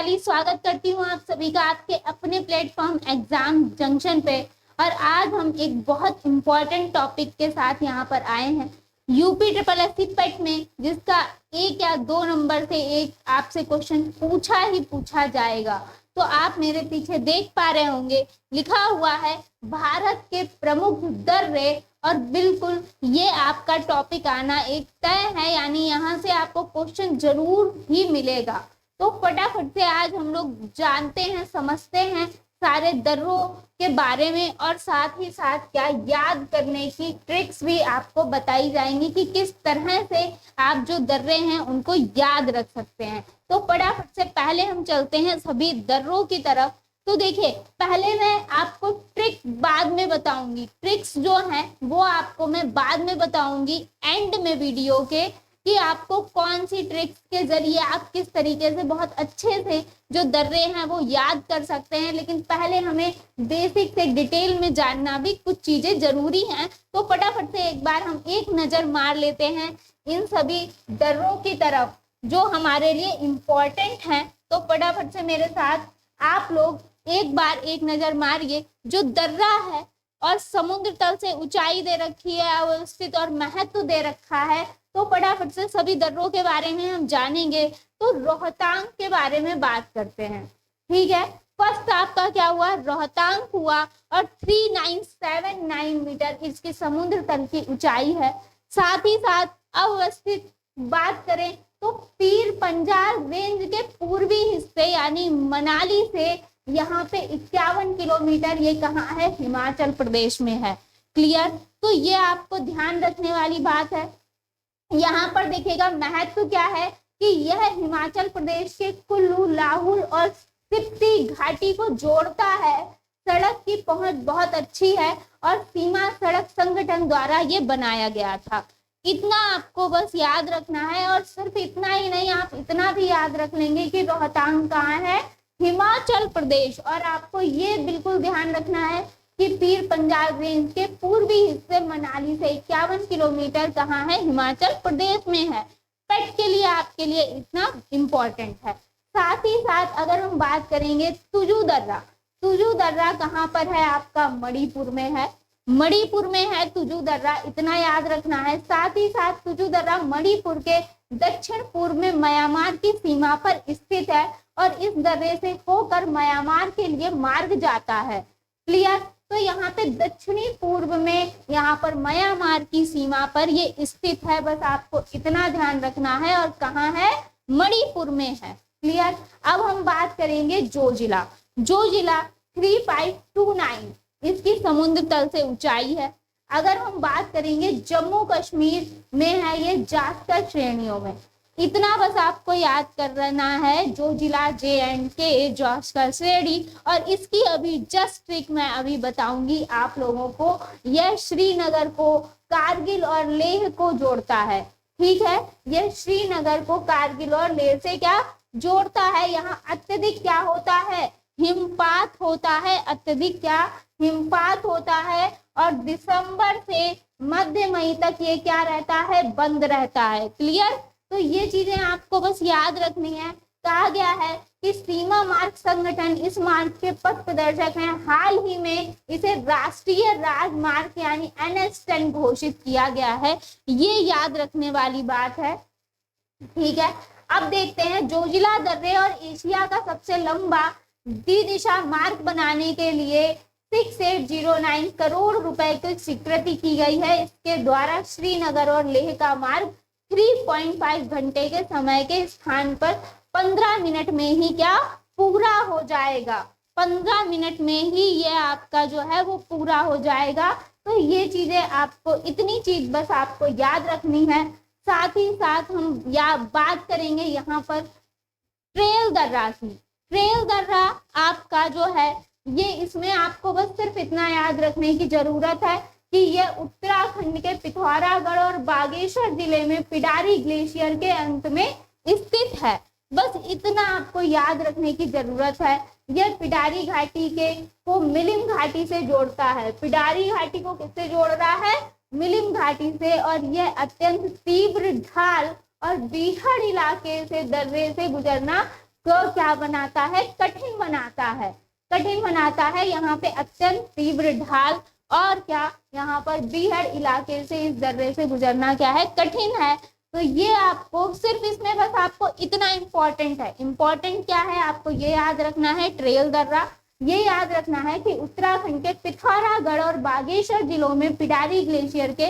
वैशाली स्वागत करती हूँ आप सभी का आपके अपने प्लेटफॉर्म एग्जाम जंक्शन पे। और आज हम एक बहुत इम्पोर्टेंट टॉपिक के साथ यहाँ पर आए हैं यूपी ट्रिपल एससी पेट में, जिसका एक या दो नंबर से एक आपसे क्वेश्चन पूछा जाएगा। तो आप मेरे पीछे देख पा रहे होंगे लिखा हुआ है भारत के प्रमुख दर्रे, और बिल्कुल ये आपका टॉपिक आना एक तय है, यानी यहाँ से आपको क्वेश्चन जरूर ही मिलेगा। तो फटाफट से आज हम लोग जानते हैं, समझते हैं सारे दर्रों के बारे में, और साथ ही साथ क्या याद करने की ट्रिक्स भी आपको बताई जाएंगी कि किस तरह से आप जो दर्रे हैं उनको याद रख सकते हैं। तो फटाफट से पहले हम चलते हैं सभी दर्रों की तरफ। तो देखिए, पहले मैं आपको ट्रिक बाद में बताऊंगी, ट्रिक्स जो हैं वो आपको मैं बाद में बताऊंगी एंड में वीडियो के, कि आपको कौन सी ट्रिक्स के जरिए आप किस तरीके से बहुत अच्छे से जो दर्रे हैं वो याद कर सकते हैं। लेकिन पहले हमें बेसिक से डिटेल में जानना भी कुछ चीजें जरूरी हैं। तो फटाफट से एक बार हम एक नजर मार लेते हैं इन सभी दर्रों की तरफ जो हमारे लिए इम्पोर्टेंट हैं। तो फटाफट से मेरे साथ आप लोग एक बार एक नजर मारिए। जो दर्रा है और समुद्र तल से ऊंचाई दे रखी है, अवस्थित और महत्व दे रखा है। तो फटाफट से सभी दर्रों के बारे में हम जानेंगे। तो रोहतांग के बारे में बात करते हैं, ठीक है। फर्स्ट आपका क्या हुआ, रोहतांग हुआ, और 3979 मीटर इसकी समुद्र तल की ऊंचाई है। साथ ही साथ अवस्थित बात करें तो पीर पंजाल रेंज के पूर्वी हिस्से यानी मनाली से यहाँ पे 51 किलोमीटर, ये कहाँ है, हिमाचल प्रदेश में है। क्लियर। तो ये आपको ध्यान रखने वाली बात है। यहाँ पर देखिएगा महत्व क्या है कि यह हिमाचल प्रदेश के कुल्लू, लाहौल और स्पीति घाटी को जोड़ता है। सड़क की पहुंच बहुत अच्छी है और सीमा सड़क संगठन द्वारा ये बनाया गया था। इतना आपको बस याद रखना है, और सिर्फ इतना ही नहीं, आप इतना भी याद रख लेंगे कि रोहतांग कहाँ है, हिमाचल प्रदेश। और आपको ये बिल्कुल ध्यान रखना है कि पीर पंजाल रेंज के पूर्वी हिस्से मनाली से 51 किलोमीटर कहाँ है, हिमाचल प्रदेश में है। पेट के लिए आपके लिए इतना इम्पोर्टेंट है। साथ ही साथ अगर हम बात करेंगे तुजू दर्रा, तुजू दर्रा कहाँ पर है आपका, मणिपुर में है। मणिपुर में है तुजू दर्रा, इतना याद रखना है। साथ ही साथ तुजू दर्रा मणिपुर के दक्षिण पूर्व में म्यांमार की सीमा पर स्थित है, और इस दर्रे से होकर म्यांमार के लिए मार्ग जाता है। क्लियर। तो यहाँ पे दक्षिणी पूर्व में यहाँ पर म्यांमार की सीमा पर ये स्थित है, बस आपको इतना ध्यान रखना है। और कहाँ है, मणिपुर में है। क्लियर। अब हम बात करेंगे जोजिला। जोजिला 3529 इसकी समुद्र तल से ऊंचाई है। अगर हम बात करेंगे जम्मू कश्मीर में है ये जास्कर श्रेणियों में। इतना बस आपको याद करना है, जो जिला JNK जास्कर श्रेणी। और इसकी अभी जस्ट ट्रिक मैं अभी बताऊंगी आप लोगों को। यह श्रीनगर को, कारगिल और लेह को जोड़ता है, ठीक है। यह श्रीनगर को कारगिल और लेह से क्या जोड़ता है। यहाँ अत्यधिक क्या होता है, हिमपात होता है। अत्यधिक क्या, हिमपात होता है। और दिसंबर से मध्य मई तक ये क्या रहता है, बंद रहता है। क्लियर। तो ये चीजें आपको बस याद रखनी है। कहा गया है कि सीमा मार्ग संगठन इस मार्ग के पथ प्रदर्शक हैं। हाल ही में इसे राष्ट्रीय राजमार्ग यानी NH10 घोषित किया गया है। ये याद रखने वाली बात है, ठीक है। अब देखते हैं जोजिला दर्रे और एशिया का सबसे लंबा द्विदिशा मार्ग बनाने के लिए 6809 करोड़ रुपए की स्वीकृति की गई है। इसके द्वारा श्रीनगर और लेह का मार्ग 3.5 घंटे के समय के स्थान पर 15 मिनट में ही क्या पूरा हो जाएगा। 15 मिनट में ही ये आपका जो है वो पूरा हो जाएगा। तो ये चीजें आपको, इतनी चीज बस आपको याद रखनी है। साथ ही साथ हम बात करेंगे यहाँ पर ट्रेल दर्रा की। ट्रेल दर्रा आपका जो है ये, इसमें आपको बस सिर्फ इतना याद रखने की जरूरत है कि यह उत्तराखंड के पिथौरागढ़ और बागेश्वर जिले में पिडारी ग्लेशियर के अंत में स्थित है। बस इतना आपको याद रखने की जरूरत है। यह पिडारी घाटी के को मिलिम घाटी से जोड़ता है। पिडारी घाटी को किससे जोड़ रहा है, मिलिम घाटी से। और यह अत्यंत तीव्र ढाल और बीहड़ इलाके से दर्रे से गुजरना को क्या बनाता है, कठिन बनाता है, कठिन बनाता है। यहाँ पे अत्यंत तीव्र ढाल और क्या, यहाँ पर बीहड़ इलाके से इस दर्रे से गुजरना क्या है, कठिन है। तो ये आपको सिर्फ इसमें बस आपको इतना इंपॉर्टेंट है, इंपॉर्टेंट क्या है आपको ये याद रखना है, ट्रेल दर्रा। ये याद रखना है कि उत्तराखंड के पिथौरागढ़ और बागेश्वर जिलों में पिडारी ग्लेशियर के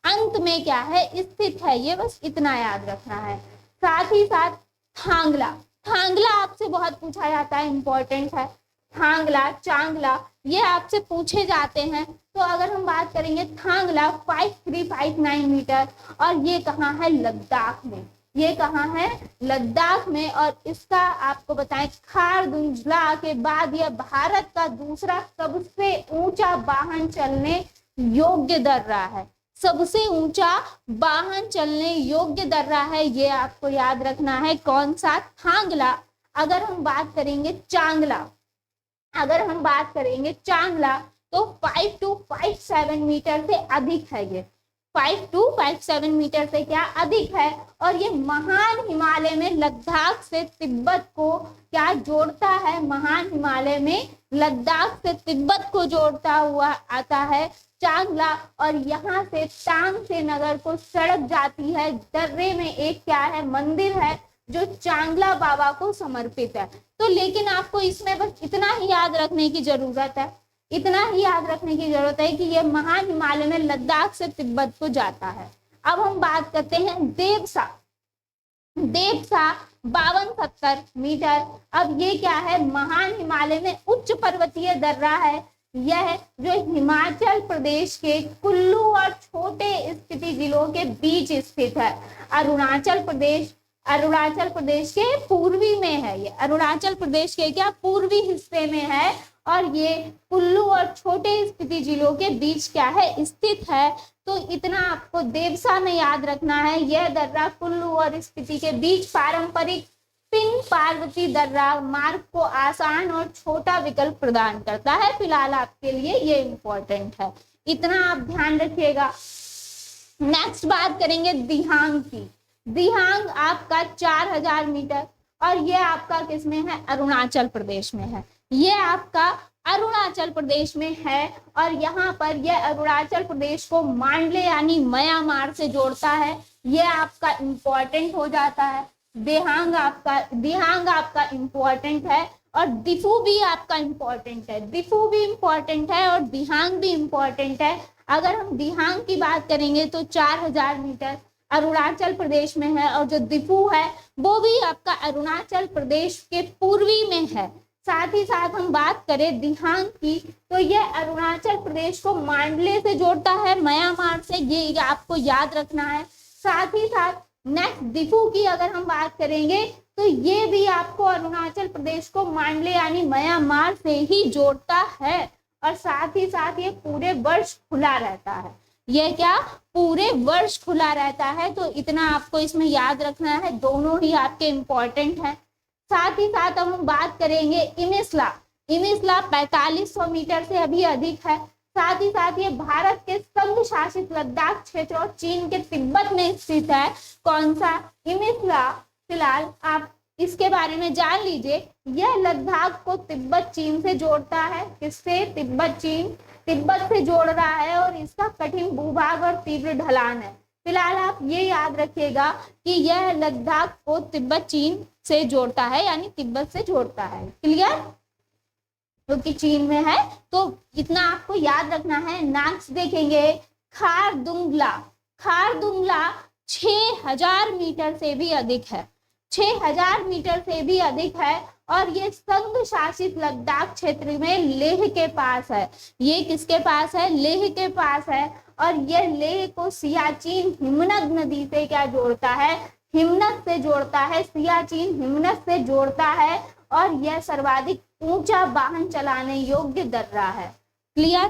अंत में क्या है, स्थित है। ये बस इतना याद रखना है। साथ ही साथ थांगला, थांगला आपसे बहुत पूछा जाता है, इंपॉर्टेंट है। थांगला, चांगला ये आपसे पूछे जाते हैं। तो अगर हम बात करेंगे थांगला 5359 मीटर, और ये कहाँ है, लद्दाख में। ये कहाँ है, लद्दाख में। और इसका आपको बताएं, खारदुंगला के बाद यह भारत का दूसरा सबसे ऊंचा वाहन चलने योग्य दर्रा है, सबसे ऊंचा वाहन चलने योग्य दर्रा है। ये आपको याद रखना है, कौन सा, थांगला। अगर हम बात करेंगे चांगला, अगर हम बात करेंगे चांगला तो 5257 मीटर से अधिक है। ये 5257 मीटर से क्या अधिक है। और ये महान हिमालय में लद्दाख से तिब्बत को क्या जोड़ता है, महान हिमालय में लद्दाख से तिब्बत को जोड़ता हुआ आता है चांगला। और यहाँ से टांग से नगर को सड़क जाती है। दर्रे में एक क्या है, मंदिर है जो चांगला बाबा को समर्पित है। तो लेकिन आपको इसमें बस इतना ही याद रखने की जरूरत है, इतना ही याद रखने की जरूरत है कि ये महान हिमालय में लद्दाख से तिब्बत को जाता है। अब हम बात करते हैं देवसा, देवसा 5270 मीटर। अब ये क्या है, महान हिमालय में उच्च पर्वतीय दर्रा है। यह जो हिमाचल प्रदेश के कुल्लू और छोटे स्पीति जिलों के बीच स्थित है। अरुणाचल प्रदेश के पूर्वी में है। ये अरुणाचल प्रदेश के क्या, पूर्वी हिस्से में है। और ये कुल्लू और छोटे स्पीति जिलों के बीच क्या है, स्थित है। तो इतना आपको देवसा में याद रखना है। यह दर्रा कुल्लू और स्पीति के बीच पारंपरिक पिन पार्वती दर्रा मार्ग को आसान और छोटा विकल्प प्रदान करता है। फिलहाल आपके लिए ये इंपॉर्टेंट है, इतना आप ध्यान रखिएगा। नेक्स्ट बात करेंगे दिहांग की। दिहांग आपका 4000 मीटर, और ये आपका किसमें है, अरुणाचल प्रदेश में है। ये आपका अरुणाचल प्रदेश में है। और यहाँ पर यह अरुणाचल प्रदेश को मांडले यानी म्यांमार से जोड़ता है। ये आपका इंपॉर्टेंट हो जाता है। दिहांग आपका इंपॉर्टेंट है। और दिफू भी आपका इंपॉर्टेंट है, दिफू भी इंपॉर्टेंट है और दिहांग भी इंपॉर्टेंट है। अगर हम दिहांग की बात करेंगे तो 4000 मीटर अरुणाचल प्रदेश में है। और जो दिफू है वो भी आपका अरुणाचल प्रदेश के पूर्वी में है। साथ ही साथ हम बात करें दिहांग की तो यह अरुणाचल प्रदेश को मांडले से जोड़ता है, म्यांमार से, ये आपको याद रखना है। साथ ही साथ नेक्स्ट दिफू की अगर हम बात करेंगे तो ये भी आपको अरुणाचल प्रदेश को मांडले यानी म्यांमार से ही जोड़ता है। और साथ ही साथ ये पूरे वर्ष खुला रहता है। ये क्या, पूरे वर्ष खुला रहता है। तो इतना आपको इसमें याद रखना है, दोनों ही आपके इम्पोर्टेंट हैं। साथ ही साथ अब हम बात करेंगे इमिसला। इमिसला 4500 मीटर से अभी अधिक है। साथ ही साथ ये भारत के संघ शासित लद्दाख क्षेत्र और चीन के तिब्बत में स्थित है। कौन सा, इमिसला। फिलहाल आप इसके बारे में जान लीजिए। यह लद्दाख को तिब्बत चीन से जोड़ता है। किससे, तिब्बत चीन, तिब्बत से जोड़ रहा है। और इसका कठिन भूभाग और तीव्र ढलान है। फिलहाल आप ये याद रखिएगा कि यह लद्दाख को तिब्बत चीन से जोड़ता है, यानी तिब्बत से जोड़ता है। क्लियर, क्योंकि चीन में है तो इतना आपको याद रखना है। नेक्स्ट देखेंगे खारदुंगला। खारदुंगला 6000 मीटर से भी अधिक है, 6000 मीटर से भी अधिक है। और ये संघ शासित लद्दाख क्षेत्र में लेह के पास है। ये किसके पास है, लेह के पास है। और यह लेह को सियाचिन हिमनद नदी से क्या जोड़ता है, हिमनद से जोड़ता है, सियाचिन हिमनद से जोड़ता है। और यह सर्वाधिक ऊंचा वाहन चलाने योग्य दर्रा है। क्लियर,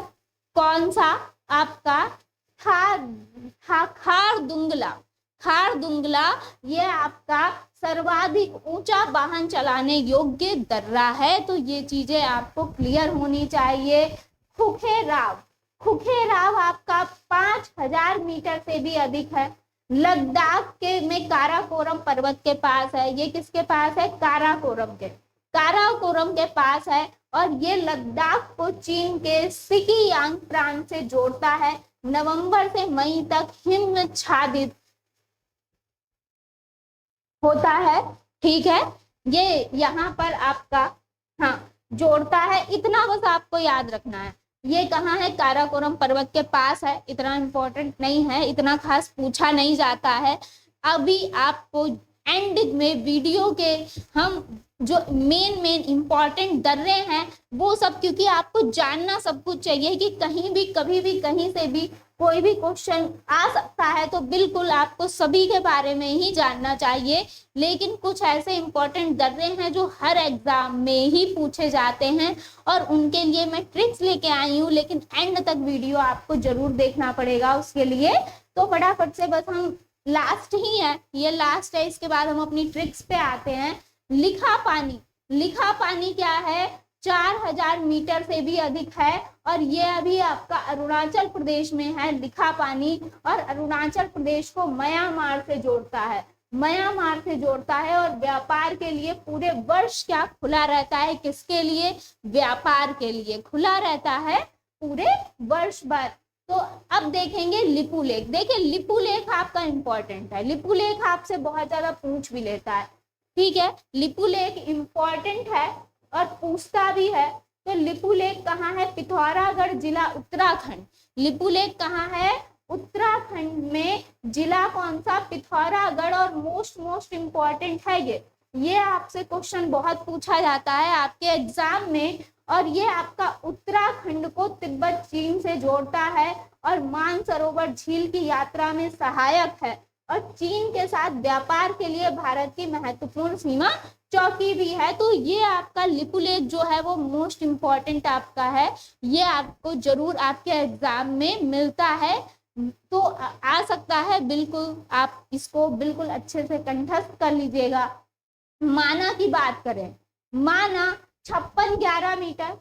कौन सा आपका, खारदुंगला। खारदुंगला ये आपका सर्वाधिक ऊंचा वाहन चलाने योग्य दर्रा है। तो ये चीजें आपको क्लियर होनी चाहिए। खुखेराव, खुखेराव आपका 5000 मीटर से भी अधिक है। लद्दाख के में काराकोरम पर्वत के पास है। ये किसके पास है? काराकोरम के पास है। और ये लद्दाख को चीन के सिकियांग प्रांत से जोड़ता है। नवंबर से मई तक हिमच्छादित होता है। ठीक है, ये यहाँ पर आपका हाँ जोड़ता है। इतना बस आपको याद रखना है। ये कहाँ है? काराकोरम पर्वत के पास है। इतना इंपॉर्टेंट नहीं है, इतना खास पूछा नहीं जाता है। अभी आपको एंड में वीडियो के हम जो मेन इंपॉर्टेंट दर्रे हैं वो सब, क्योंकि आपको जानना सब कुछ चाहिए कि कहीं भी कभी भी कहीं से भी कोई भी क्वेश्चन आ सकता है, तो बिल्कुल आपको सभी के बारे में ही जानना चाहिए। लेकिन कुछ ऐसे इंपॉर्टेंट दर्रे हैं जो हर एग्जाम में ही पूछे जाते हैं और उनके लिए मैं ट्रिक्स लेके आई हूँ, लेकिन एंड तक वीडियो आपको जरूर देखना पड़ेगा उसके लिए। तो फटाफट से बस हम लास्ट ही है, ये लास्ट है, इसके बाद हम अपनी ट्रिक्स पे आते हैं। लिखा पानी क्या है? 4000 मीटर से भी अधिक है और ये अभी आपका अरुणाचल प्रदेश में है लिखा पानी। और अरुणाचल प्रदेश को म्यांमार से जोड़ता है और व्यापार के लिए पूरे वर्ष क्या खुला रहता है? किसके लिए? व्यापार के लिए खुला रहता है पूरे वर्ष भर। तो अब देखेंगे लिपू लेक। देखिए लिपू लेक आपका इंपॉर्टेंट है, लिपू लेक आपसे बहुत ज्यादा पूछ भी लेता है। ठीक है, लिपू लेक इंपॉर्टेंट है और पूछता भी है। तो लिपू लेक कहाँ है? पिथौरागढ़ जिला उत्तराखंड। लिपू लेक कहाँ है? उत्तराखंड में। जिला कौन सा? पिथौरागढ़। और मोस्ट इम्पॉर्टेंट है ये आपसे क्वेश्चन बहुत पूछा जाता है आपके एग्जाम में। और ये आपका उत्तराखंड को तिब्बत चीन से जोड़ता है और मानसरोवर झील की यात्रा में सहायक है और चीन के साथ व्यापार के लिए भारत की महत्वपूर्ण सीमा चौकी भी है। तो ये आपका लिपू लेक जो है वो मोस्ट इम्पॉर्टेंट आपका है, ये आपको जरूर आपके एग्जाम में मिलता है, तो आ सकता है। बिल्कुल आप इसको बिल्कुल अच्छे से कंठस्थ कर लीजिएगा। माना की बात करें, माना 5611 मीटर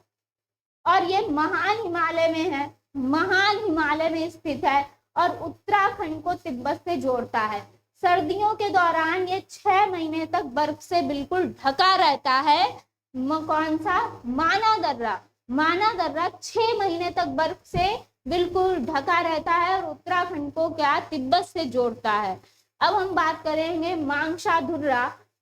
और ये महान हिमालय में है, महान हिमालय में स्थित है और उत्तराखंड को तिब्बत से जोड़ता है। सर्दियों के दौरान ये 6 महीने तक बर्फ से बिल्कुल ढका रहता है। कौन सा? माना दर्रा 6 महीने तक बर्फ से बिल्कुल ढका रहता है और उत्तराखंड को क्या? तिब्बत से जोड़ता है। अब हम बात करेंगे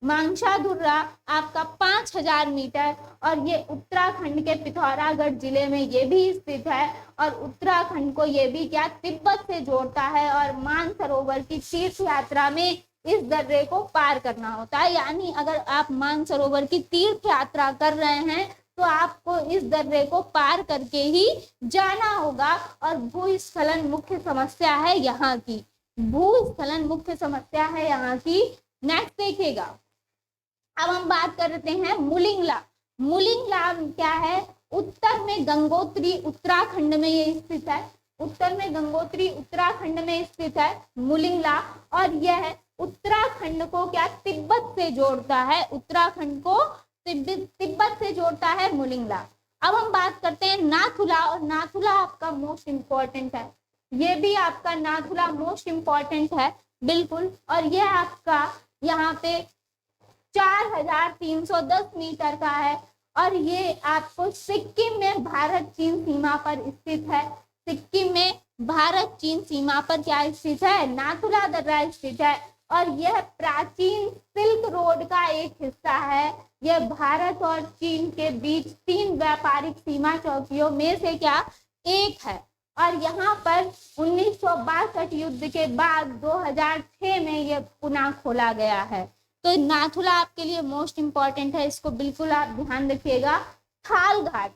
मांगशा धुर्रा आपका 5000 मीटर और ये उत्तराखंड के पिथौरागढ़ जिले में ये भी स्थित है और उत्तराखंड को ये भी क्या? तिब्बत से जोड़ता है और मानसरोवर की तीर्थ यात्रा में इस दर्रे को पार करना होता है। यानी अगर आप मानसरोवर की तीर्थ यात्रा कर रहे हैं तो आपको इस दर्रे को पार करके ही जाना होगा। और भूस्खलन मुख्य समस्या है यहाँ की, नेक्स्ट देखिएगा। अब हम बात करते हैं मुलिंगला क्या है? उत्तर में गंगोत्री उत्तराखंड में ये स्थित है, मुलिंगला। और यह उत्तराखंड को क्या? तिब्बत से जोड़ता है, उत्तराखंड को तिब्बत से जोड़ता है मुलिंगला। अब हम बात करते हैं नाथुला और नाथुला आपका मोस्ट इम्पोर्टेंट है, ये भी आपका नाथुला मोस्ट इम्पोर्टेंट है बिल्कुल। और ये आपका यहाँ पे 4310 मीटर का है और ये आपको सिक्किम में भारत चीन सीमा पर स्थित है। सिक्किम में भारत चीन सीमा पर क्या स्थित है? नाथुला दर्रा स्थित है और यह प्राचीन सिल्क रोड का एक हिस्सा है। यह भारत और चीन के बीच 3 व्यापारिक सीमा चौकियों में से क्या? एक है। और यहाँ पर 1962 युद्ध के बाद 2006 में यह पुनः खोला गया है। तो नाथुला आपके लिए मोस्ट इम्पॉर्टेंट है, इसको बिल्कुल आप ध्यान रखिएगा। थाल घाट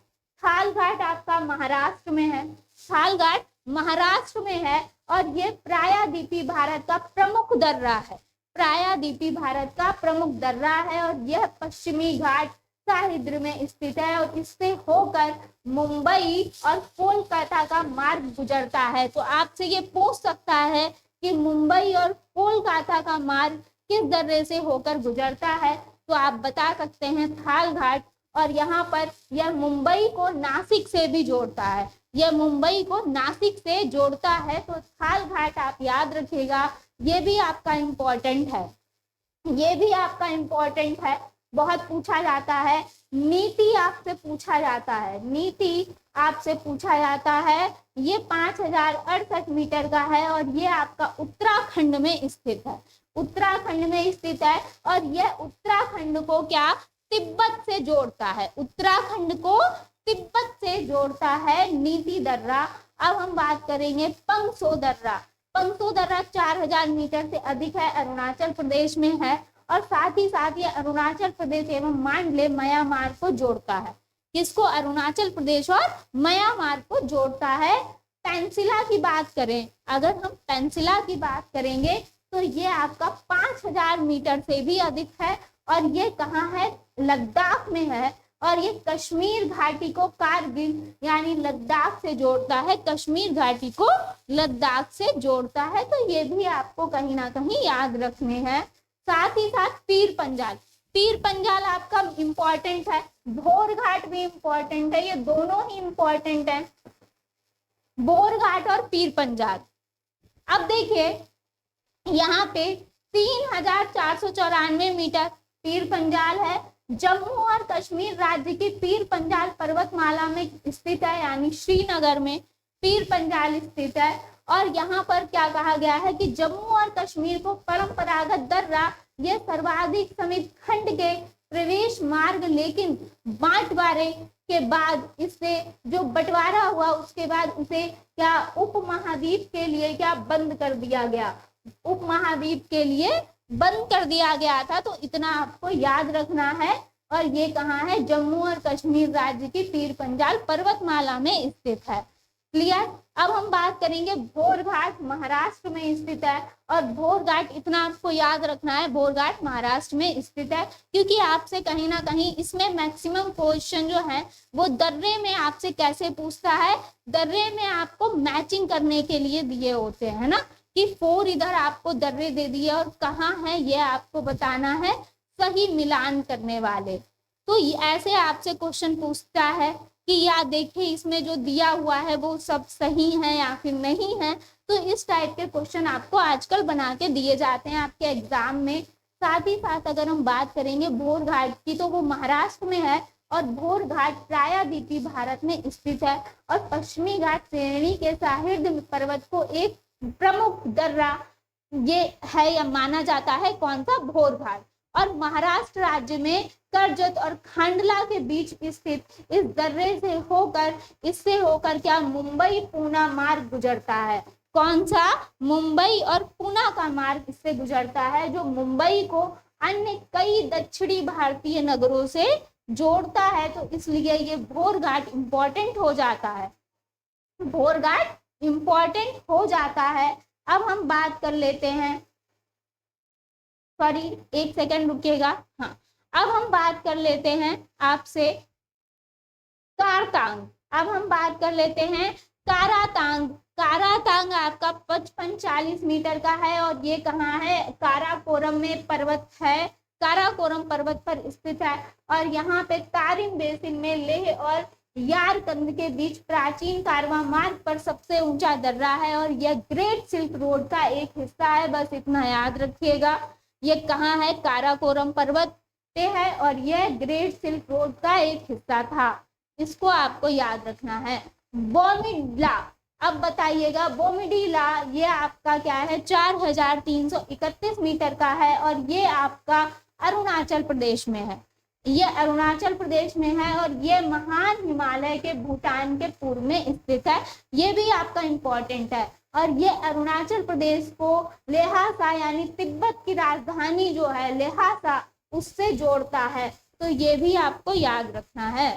आपका महाराष्ट्र में है, और ये प्रायद्वीपी भारत का प्रमुख दर्रा है और यह पश्चिमी घाट सह्याद्री में स्थित है और इससे होकर मुंबई और कोलकाता का मार्ग गुजरता है। तो आपसे ये पूछ सकता है कि मुंबई और कोलकाता का मार्ग किस दर्रे से होकर गुजरता है, तो आप बता सकते हैं थाल घाट। और यहाँ पर यह मुंबई को नासिक से भी जोड़ता है, यह मुंबई को नासिक से जोड़ता है। तो थाल घाट आप याद रखिएगा, ये भी आपका इम्पोर्टेंट है, ये भी आपका इम्पोर्टेंट है, बहुत पूछा जाता है। नीति आपसे पूछा जाता है, नीति आपसे पूछा जाता है। ये 5068 मीटर का है और ये आपका उत्तराखंड में स्थित है, उत्तराखंड में स्थित है। और यह उत्तराखंड को क्या तिब्बत से जोड़ता है, उत्तराखंड को तिब्बत से जोड़ता है नीति दर्रा। अब हम बात करेंगे पंगसो दर्रा। पंगसो दर्रा 4000 मीटर से अधिक है, अरुणाचल प्रदेश में है और साथ ही साथ ये अरुणाचल प्रदेश एवं मांडले म्यांमार को जोड़ता है। किसको? अरुणाचल प्रदेश और म्यांमार को जोड़ता है। पेंसिला की बात करें, अगर हम पेंसिला की बात करेंगे तो ये आपका 5000 मीटर से भी अधिक है और ये कहाँ है? लद्दाख में है। और ये कश्मीर घाटी को कारगिल यानी लद्दाख से जोड़ता है, कश्मीर घाटी को लद्दाख से जोड़ता है। तो ये भी आपको कहीं ना कहीं याद रखने हैं। साथ ही साथ पीर पंजाल, पीर पंजाल आपका इम्पोर्टेंट है, भोर घाट भी इम्पोर्टेंट है, ये दोनों ही इम्पोर्टेंट है, भोर घाट और पीर पंजाल। अब देखिए यहाँ पे 3494 मीटर पीर पंजाल है। जम्मू और कश्मीर राज्य की पीर पंजाल पर्वतमाला में स्थित है, यानी श्रीनगर में पीर पंजाल स्थित है। और यहाँ पर क्या कहा गया है कि जम्मू और कश्मीर को परंपरागत दर्रा, ये सर्वाधिक समित खंड के प्रवेश मार्ग, लेकिन बांटवारे के बाद इससे जो बंटवारा हुआ उसके बाद उसे क्या उपमहाद्वीप के लिए क्या बंद कर दिया गया, उपमहाद्वीप के लिए बंद कर दिया गया था। तो इतना आपको याद रखना है। और ये कहाँ है? जम्मू और कश्मीर राज्य की पीर पंजाल पर्वतमाला में स्थित है। क्लियर? अब हम बात करेंगे भोर घाट महाराष्ट्र में स्थित है। और भोर घाट इतना आपको याद रखना है, भोर घाट महाराष्ट्र में स्थित है, क्योंकि आपसे कहीं ना कहीं इसमें मैक्सिमम क्वेश्चन जो है वो दर्रे में आपसे कैसे पूछता है, दर्रे में आपको मैचिंग करने के लिए दिए होते हैं ना, कि 4 इधर आपको दर्रे दे दिए और कहाँ है ये आपको बताना है, सही मिलान करने वाले। तो ऐसे आपसे क्वेश्चन पूछता है कि या देखिए इसमें जो दिया हुआ है वो सब सही है या फिर नहीं है। तो इस टाइप के क्वेश्चन आपको आजकल बना के दिए जाते हैं आपके एग्जाम में। साथ ही साथ अगर हम बात करेंगे भोर घाट की, तो वो महाराष्ट्र में है और भोर घाट प्रायद्वीपीय भारत में स्थित है। और पश्चिमी घाट श्रेणी के साहित्य पर्वत को एक प्रमुख दर्रा ये है या माना जाता है, कौन सा? भोर घाट। और महाराष्ट्र राज्य में कर्जत और खांडला के बीच स्थित इस दर्रे से होकर, इससे होकर क्या मुंबई पूना मार्ग गुजरता है। कौन सा? मुंबई और पूना का मार्ग इससे गुजरता है, जो मुंबई को अन्य कई दक्षिणी भारतीय नगरों से जोड़ता है। तो इसलिए ये भोर घाट इंपॉर्टेंट हो जाता है, भोर घाट इंपॉर्टेंट हो जाता है। अब हम बात कर लेते हैं, सॉरी एक सेकंड रुकिएगा, हाँ अब हम बात कर लेते हैं आपसे कारतांग। अब हम बात कर लेते हैं कारातांग। कारातांग आपका 5540 मीटर का है और ये कहाँ है? काराकोरम में पर्वत है, काराकोरम पर्वत पर स्थित है। और यहाँ पे तारिम बेसिन में लेह और यारकंद के बीच प्राचीन कारवां मार्ग पर सबसे ऊंचा दर्रा है और यह ग्रेट सिल्क रोड का एक हिस्सा है। बस इतना याद रखिएगा, ये कहाँ है? काराकोरम पर्वत पे है और यह ग्रेट सिल्क रोड का एक हिस्सा था, इसको आपको याद रखना है। बोमिडिला, अब बताइएगा बोमिडिला ये आपका क्या है? 4331 मीटर का है और ये आपका अरुणाचल प्रदेश में है, ये अरुणाचल प्रदेश में है और ये महान हिमालय के भूटान के पूर्व में स्थित है। ये भी आपका इम्पोर्टेंट है। और ये अरुणाचल प्रदेश को ल्हासा यानी तिब्बत की राजधानी जो है ल्हासा, उससे जोड़ता है। तो ये भी आपको याद रखना है।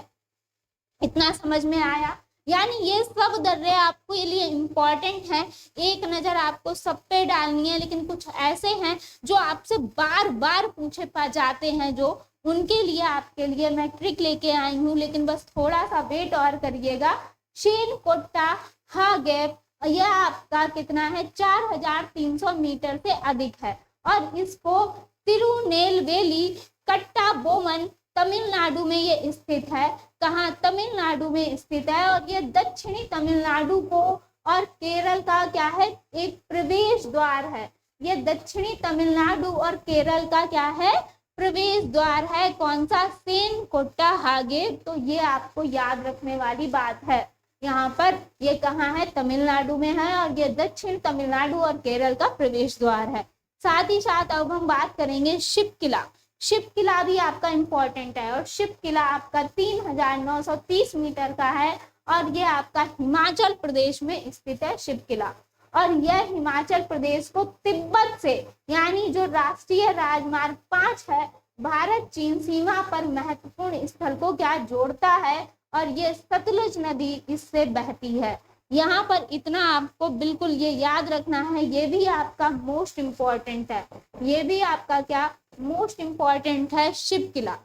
इतना समझ में आया? यानी ये सब दर्रे आपको ये लिए इम्पोर्टेंट हैं, एक नजर आपको सब पे डालनी है। लेकिन कुछ ऐसे हैं जो आपसे बार बार पूछे जाते हैं, जो उनके लिए आपके लिए मैं ट्रिक लेके आई हूँ। लेकिन बस थोड़ा सा वेट और करिएगा। श्रीनकोट्टा हा गैप यह आपका कितना है? 4300 मीटर से अधिक है और इसको तिरुनेलवेली कट्टा बोमन तमिलनाडु में ये स्थित है। कहाँ? तमिलनाडु में स्थित है। और ये दक्षिणी तमिलनाडु को और केरल का क्या है? एक प्रवेश द्वार है। ये दक्षिणी तमिलनाडु और केरल का क्या है? प्रवेश द्वार है। कौन सा? सेनकोट्टाहागे। तो ये आपको याद रखने वाली बात है। यहाँ पर ये कहाँ है? तमिलनाडु में है और ये दक्षिण तमिलनाडु और केरल का प्रवेश द्वार है। साथ ही साथ अब हम बात करेंगे शिव किला। शिव किला भी आपका इम्पोर्टेंट है और शिव किला आपका 3930 मीटर का है और ये आपका हिमाचल प्रदेश में स्थित है शिव किला। और यह हिमाचल प्रदेश को तिब्बत से, यानी जो राष्ट्रीय राजमार्ग 5 है, भारत चीन सीमा पर महत्वपूर्ण स्थल को क्या जोड़ता है और ये सतलुज नदी इससे बहती है। यहाँ पर इतना आपको बिल्कुल ये याद रखना है, ये भी आपका मोस्ट इम्पोर्टेंट है। ये भी आपका क्या मोस्ट इम्पोर्टेंट है, शिव किला।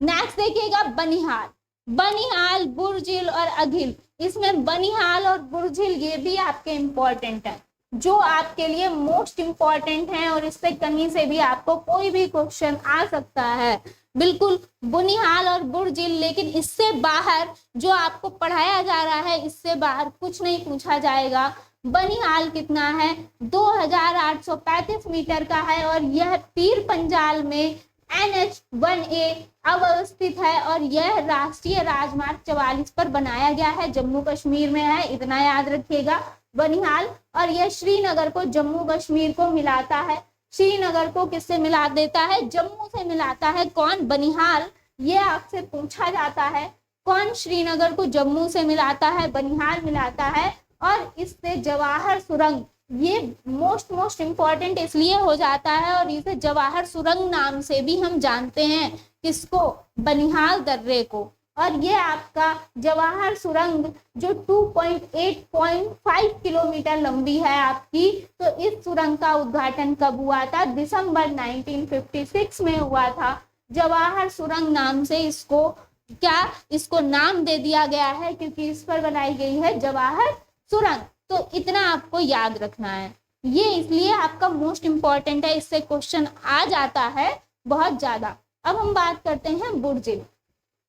नेक्स्ट देखिएगा बनिहाल। बनिहाल, बुर्जिल और अघिल। इसमें बनिहाल और बुर्जिल ये भी आपके इम्पोर्टेंट है, जो आपके लिए मोस्ट इम्पोर्टेंट है और इससे कहीं से भी आपको कोई भी क्वेश्चन आ सकता है। बिल्कुल बनिहाल और बुर्जिल, लेकिन इससे बाहर जो आपको पढ़ाया जा रहा है इससे बाहर कुछ नहीं पूछा जाएगा। बनिहाल कितना है? 2835 मीटर का है और यह पीर पंजाल में NH-1A अवस्थित है और यह राष्ट्रीय राजमार्ग 44 पर बनाया गया है, जम्मू कश्मीर में है, इतना याद रखिएगा बनिहाल। और यह श्रीनगर को जम्मू कश्मीर को मिलाता है। श्रीनगर को किससे मिला देता है? जम्मू से मिलाता है। कौन? बनिहाल। ये आपसे पूछा जाता है, कौन श्रीनगर को जम्मू से मिलाता है? बनिहाल मिलाता है। और इससे जवाहर सुरंग, ये मोस्ट इम्पोर्टेंट इसलिए हो जाता है और इसे जवाहर सुरंग नाम से भी हम जानते हैं। किसको? बनिहाल दर्रे को। और ये आपका जवाहर सुरंग जो 2.8.5 किलोमीटर लंबी है आपकी, तो इस सुरंग का उद्घाटन कब हुआ था? दिसंबर 1956 में हुआ था। जवाहर सुरंग नाम से इसको नाम दे दिया गया है क्योंकि इस पर बनाई गई है जवाहर सुरंग। तो इतना आपको याद रखना है, ये इसलिए आपका मोस्ट इम्पोर्टेंट है, इससे क्वेश्चन आ जाता है बहुत ज्यादा। अब हम बात करते हैं बुर्जिल।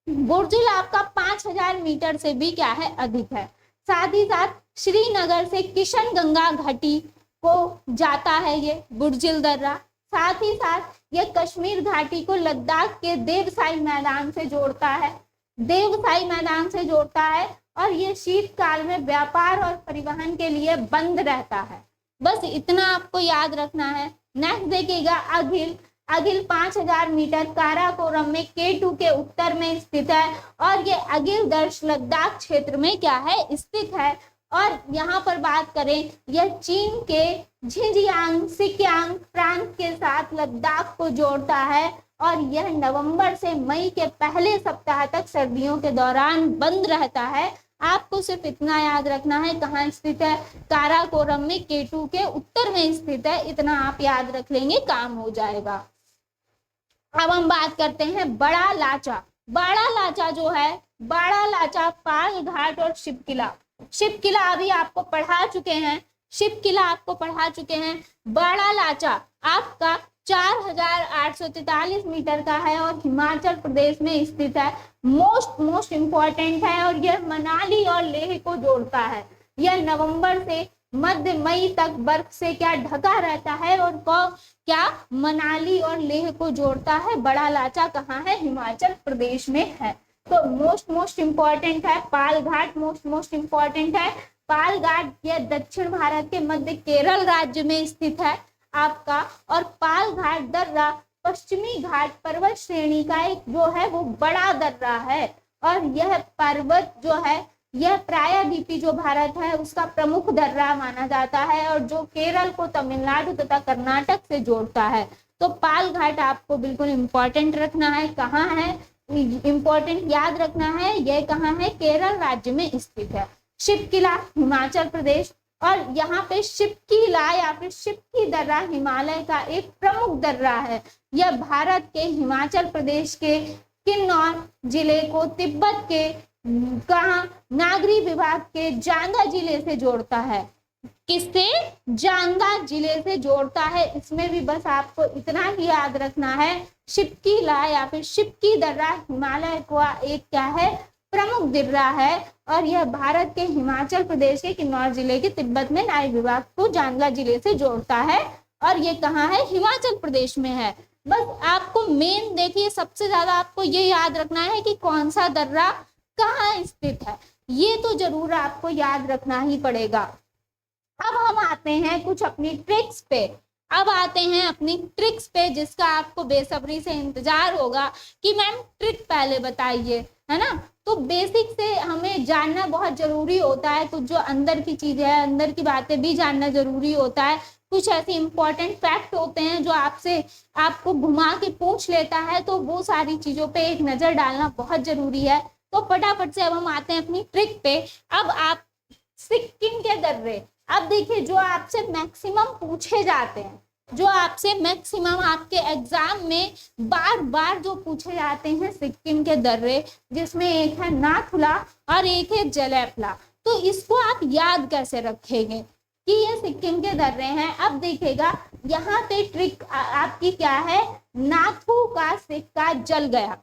बुर्जिल आपका 5000 मीटर से भी क्या है? अधिक है। साथ ही साथ श्रीनगर से किशनगंगा घाटी को जाता है ये बुर्जिल दर्रा। साथ ही साथ ये कश्मीर घाटी को लद्दाख के देवसाई मैदान से जोड़ता है। देवसाई मैदान से जोड़ता है और ये शीतकाल में व्यापार और परिवहन के लिए बंद रहता है। बस इतना आपको याद रखना है। नेक्स्ट देखिएगा अघिल। अघिल 5000 मीटर काराकोरम में K2 के उत्तर में स्थित है और ये अघिल दर्श लद्दाख क्षेत्र में क्या है? स्थित है। और यहाँ पर बात करें, यह चीन के झिंजियांग सिक्यांग प्रांत के साथ लद्दाख को जोड़ता है और यह नवंबर से मई के पहले सप्ताह तक सर्दियों के दौरान बंद रहता है। आपको सिर्फ इतना याद रखना है, कहाँ स्थित है? काराकोरम में K2 के उत्तर में स्थित है। इतना आप याद रख लेंगे, काम हो जाएगा। अब हम बात करते हैं बड़ा लाचा। बड़ा लाचा जो है, बड़ा लाचा, पाल घाट और शिव किला। शिव किला अभी आपको पढ़ा चुके हैं, शिव किला आपको पढ़ा चुके हैं। बड़ा लाचा आपका 4843 मीटर का है और हिमाचल प्रदेश में स्थित है। मोस्ट इम्पोर्टेंट है और यह मनाली और लेह को जोड़ता है। यह नवंबर से मध्य मई तक बर्फ से क्या ढका रहता है और क्या मनाली और लेह को जोड़ता है। बड़ा लाचा कहाँ है? हिमाचल प्रदेश में है। तो मोस्ट इम्पोर्टेंट है पाल घाट। मोस्ट इम्पोर्टेंट है पाल घाट। यह दक्षिण भारत के मध्य केरल राज्य में स्थित है आपका। और पाल घाट दर्रा पश्चिमी घाट पर्वत श्रेणी का एक जो है वो बड़ा दर्रा है और यह पर्वत जो है यह प्रायद्वीपी जो भारत है उसका प्रमुख दर्रा माना जाता है और जो केरल को तमिलनाडु तथा कर्नाटक से जोड़ता है। तो पाल घाट आपको बिल्कुल इम्पोर्टेंट रखना है। कहाँ है? इम्पोर्टेंट याद रखना है, यह कहाँ है? केरल राज्य में स्थित है। शिव किला हिमाचल प्रदेश। और यहाँ पे शिव किला या फिर शिव की दर्रा हिमालय का एक प्रमुख दर्रा है। यह भारत के हिमाचल प्रदेश के किन्नौर जिले को तिब्बत के कहाँ नागरी विभाग के जांगा जिले से जोड़ता है। किससे? जांगा जिले से जोड़ता है। इसमें भी बस आपको इतना ही याद रखना है, शिप्कीला या फिर शिप्की दर्रा हिमालय का एक क्या है? प्रमुख दर्रा है, और यह भारत के हिमाचल प्रदेश के किन्नौर जिले के तिब्बत में नाई विभाग को जांगा जिले से जोड़ता है, और ये कहाँ है? हिमाचल प्रदेश में है। बस आपको मेन देखिए, सबसे ज्यादा आपको ये याद रखना है कि कौन सा दर्रा कहाँ स्थित है, ये तो जरूर आपको याद रखना ही पड़ेगा। अब हम आते हैं कुछ अपनी ट्रिक्स पे। अब आते हैं अपनी ट्रिक्स पे, जिसका आपको बेसब्री से इंतजार होगा कि मैम ट्रिक पहले बताइए, है ना। तो बेसिक से हमें जानना बहुत जरूरी होता है, कुछ जो अंदर की चीजें है, अंदर की बातें भी जानना जरूरी होता है। कुछ ऐसे इंपॉर्टेंट फैक्ट होते हैं जो आपसे आपको घुमा के पूछ लेता है, तो वो सारी चीजों पे एक नजर डालना बहुत जरूरी है। तो फटाफट से अब हम आते हैं अपनी ट्रिक पे। अब आप सिक्किम के दर्रे, अब देखिए जो आपसे मैक्सिमम पूछे जाते हैं, जो आपसे मैक्सिमम आपके एग्जाम में बार बार जो पूछे जाते हैं सिक्किम के दर्रे, जिसमें एक है नाथुला और एक है जलेपला। तो इसको आप याद कैसे रखेंगे कि ये सिक्किम के दर्रे हैं? अब देखिएगा यहाँ पे ट्रिक आपकी क्या है? नाथू का सिक्का जल गया।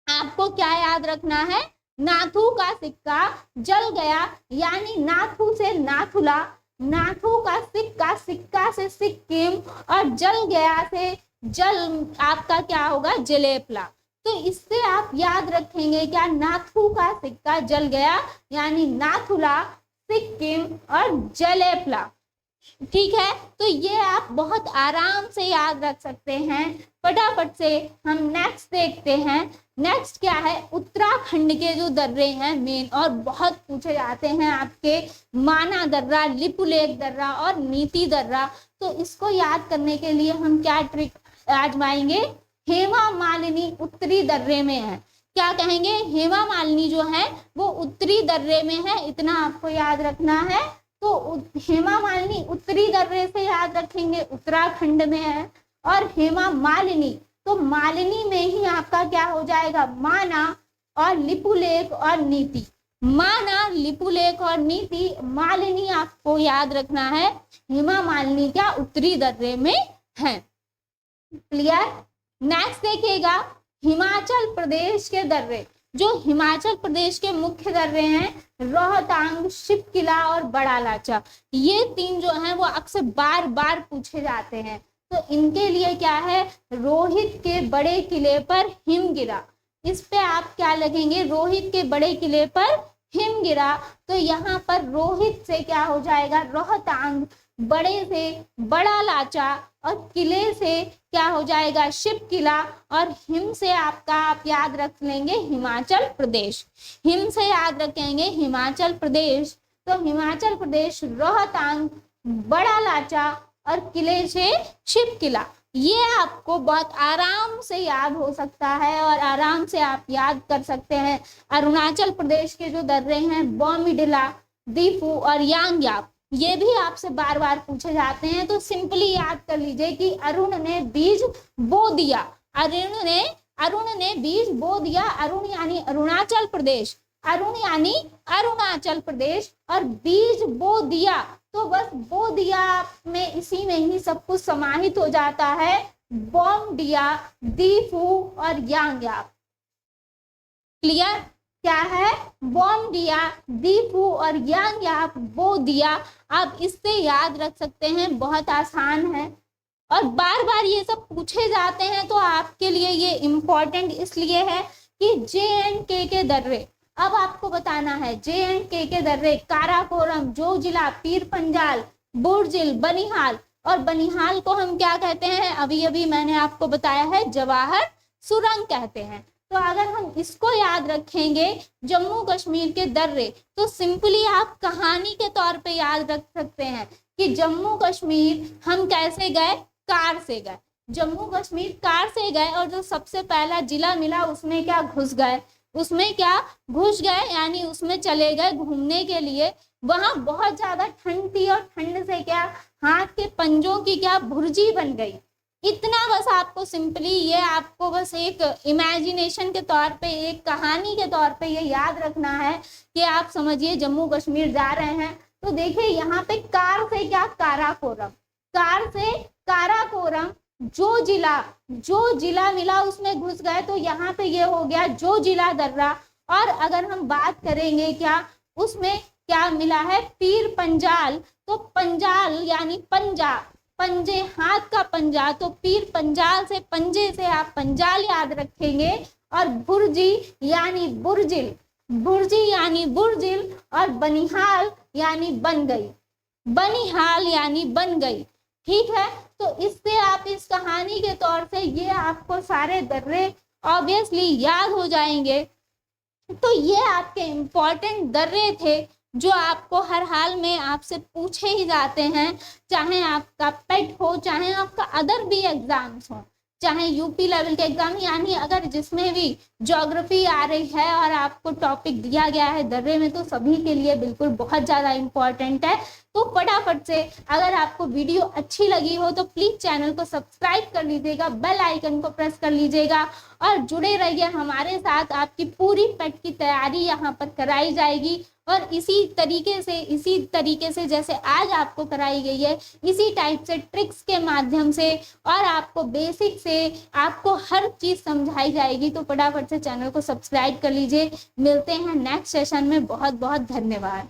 आपको क्या याद रखना है? नाथू का सिक्का जल गया, यानी नाथू से नाथुला, नाथू का सिक्का, सिक्का से सिक्किम, और जल गया से जल आपका क्या होगा? जलेपला। तो इससे आप याद रखेंगे क्या? नाथू का सिक्का जल गया यानी नाथुला, सिक्किम और जलेपला। ठीक है, तो ये आप बहुत आराम से याद रख सकते हैं। फटाफट से हम नेक्स्ट देखते हैं। नेक्स्ट क्या है? उत्तराखंड के जो दर्रे हैं मेन और बहुत पूछे जाते हैं आपके, माना दर्रा, लिपुलेख दर्रा और नीति दर्रा। तो इसको याद करने के लिए हम क्या ट्रिक आजमाएंगे? हेमा मालिनी उत्तरी दर्रे में है। क्या कहेंगे? हेमा मालिनी जो है वो उत्तरी दर्रे में है, इतना आपको याद रखना है। तो हेमा मालिनी उत्तरी दर्रे से याद रखेंगे, उत्तराखंड में है। और हेमा मालिनी, तो मालिनी में ही आपका क्या हो जाएगा? माना और लिपुलेख और नीति। माना, लिपुलेख और नीति, मालिनी आपको याद रखना है। हेमा मालिनी क्या? उत्तरी दर्रे में है। क्लियर? नेक्स्ट देखिएगा, हिमाचल प्रदेश के दर्रे। जो हिमाचल प्रदेश के मुख्य दर्रे हैं, रोहतांग, शिपकिला और बड़ा लाचा, ये तीन जो हैं वो अक्सर बार बार पूछे जाते हैं। तो इनके लिए क्या है? रोहित के बड़े किले पर हिम गिरा। इस पे आप क्या लगेंगे? रोहित के बड़े किले पर हिम गिरा। तो यहाँ पर रोहित से क्या हो जाएगा? रोहतांग, बड़े से बड़ा लाचा और किले से क्या हो जाएगा? शिव किला, और हिम से आपका आप याद रख लेंगे हिमाचल प्रदेश। हिम से याद रखेंगे हिमाचल प्रदेश। तो हिमाचल प्रदेश, रोहतांग, बड़ा लाचा और किले से शिव किला। ये आपको बहुत आराम से याद हो सकता है और आराम से आप याद कर सकते हैं। अरुणाचल प्रदेश के जो दर्रे हैं, बॉमीडिला, दीफू और यांगयाप, ये भी आपसे बार बार पूछे जाते हैं। तो सिंपली याद कर लीजिए कि अरुण ने बीज बो दिया। अरुण ने बीज बो दिया। अरुण यानी अरुणाचल प्रदेश, अरुण यानी अरुणाचल प्रदेश, और बीज बो दिया, तो बस बो दिया में इसी में ही सब कुछ समाहित हो जाता है। बॉमडिया, दीफू और यांगयाप। क्लियर? क्या है? बॉमडिया, दीफू और यांगयाप, बो दिया। आप इससे याद रख सकते हैं, बहुत आसान है और बार बार ये सब पूछे जाते हैं। तो आपके लिए ये इम्पोर्टेंट इसलिए है कि JNK के दर्रे, अब आपको बताना है JNK के दर्रे, काराकोरम, जोजिला, पीर पंजाल, बुर्जिल, बनिहाल, और बनिहाल को हम क्या कहते हैं? अभी अभी मैंने आपको बताया है, जवाहर सुरंग कहते हैं। तो अगर हम इसको याद रखेंगे, जम्मू कश्मीर के दर्रे, तो सिंपली आप कहानी के तौर पे याद रख सकते हैं कि जम्मू कश्मीर हम कैसे गए? कार से गए। जम्मू कश्मीर कार से गए, और जो सबसे पहला जिला मिला उसमें क्या? घुस गए। उसमें क्या? घुस गए, यानी उसमें चले गए घूमने के लिए। वहां बहुत ज्यादा ठंड थी और ठंड से क्या? हाथ के पंजों की क्या? भुर्जी बन गई। इतना बस आपको सिंपली, ये आपको बस एक इमेजिनेशन के तौर पे, एक कहानी के तौर पे ये याद रखना है कि आप समझिए जम्मू कश्मीर जा रहे हैं तो देखिए यहाँ पे कार से क्या, काराकोरम, कार से काराकोरम, जो जिला मिला उसमें घुस गए, तो यहाँ पे ये हो गया जो जिला दर्रा। और अगर हम बात करेंगे क्या उसमें क्या मिला है, पीर पंजाल, तो पंजाल यानी पंजा, पंजे, हाथ का पंजा, तो पीर पंजाल से, पंजे से आप पंजाल याद रखेंगे। और बुर्जी यानी बुर्जिल, बुर्जी यानी बुर्जिल, और बनिहाल यानी बन गई, बनिहाल यानी बन गई। ठीक है, तो इससे आप इस कहानी के तौर से ये आपको सारे दर्रे ऑब्वियसली याद हो जाएंगे। तो ये आपके इम्पोर्टेंट दर्रे थे जो आपको हर हाल में आपसे पूछे ही जाते हैं, चाहे आपका पेट हो, चाहे आपका अदर भी एग्जाम्स हो, चाहे यूपी लेवल के एग्जाम, यानी अगर जिसमें भी ज्योग्राफी आ रही है और आपको टॉपिक दिया गया है दर्रे में, तो सभी के लिए बिल्कुल बहुत ज़्यादा इम्पोर्टेंट है। तो फटाफट से अगर आपको वीडियो अच्छी लगी हो तो प्लीज़ चैनल को सब्सक्राइब कर लीजिएगा, बेल आइकन को प्रेस कर लीजिएगा और जुड़े रहिए हमारे साथ। आपकी पूरी पेट की तैयारी यहाँ पर कराई जाएगी और इसी तरीके से जैसे आज आपको कराई गई है, इसी टाइप से ट्रिक्स के माध्यम से और आपको बेसिक से आपको हर चीज़ समझाई जाएगी। तो फटाफट से चैनल को सब्सक्राइब कर लीजिए। मिलते हैं नेक्स्ट सेशन में। बहुत बहुत धन्यवाद।